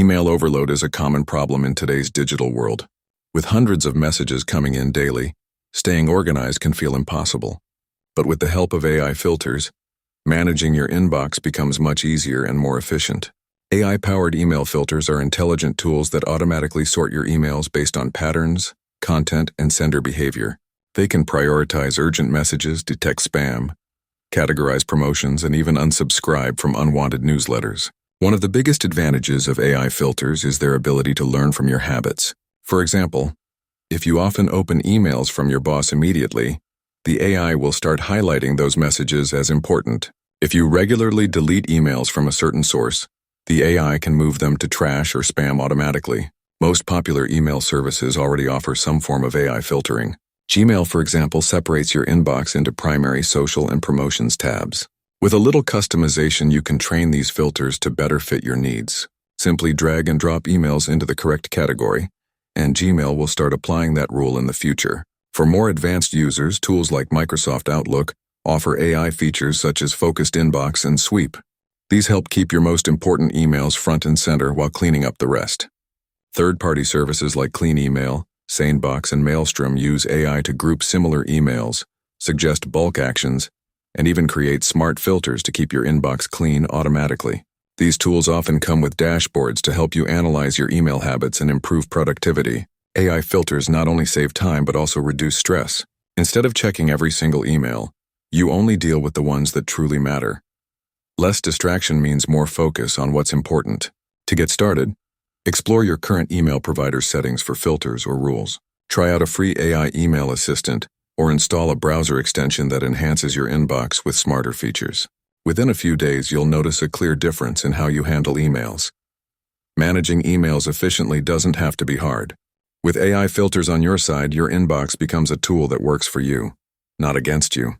Email overload is a common problem in today's digital world. With hundreds of messages coming in daily, staying organized can feel impossible. But with the help of AI filters, managing your inbox becomes much easier and more efficient. AI-powered email filters are intelligent tools that automatically sort your emails based on patterns, content, and sender behavior. They can prioritize urgent messages, detect spam, categorize promotions, and even unsubscribe from unwanted newsletters. One of the biggest advantages of AI filters is their ability to learn from your habits. For example, if you often open emails from your boss immediately, the AI will start highlighting those messages as important. If you regularly delete emails from a certain source, the AI can move them to trash or spam automatically. Most popular email services already offer some form of AI filtering. Gmail, for example, separates your inbox into primary, social, and promotions tabs. With a little customization, you can train these filters to better fit your needs. Simply drag and drop emails into the correct category, and Gmail will start applying that rule in the future. For more advanced users, tools like Microsoft Outlook offer AI features such as focused inbox and sweep. These help keep your most important emails front and center while cleaning up the rest. Third-party services like Clean Email, SaneBox, and Maelstrom use AI to group similar emails, suggest bulk actions, and even create smart filters to keep your inbox clean automatically. These tools often come with dashboards to help you analyze your email habits and improve productivity. AI filters not only save time but also reduce stress. Instead of checking every single email, you only deal with the ones that truly matter. Less distraction means more focus on what's important. To get started, explore your current email provider's settings for filters or rules. Try out a free AI email assistant or install a browser extension that enhances your inbox with smarter features. Within a few days, you'll notice a clear difference in how you handle emails. Managing emails efficiently doesn't have to be hard. With AI filters on your side, your inbox becomes a tool that works for you, not against you.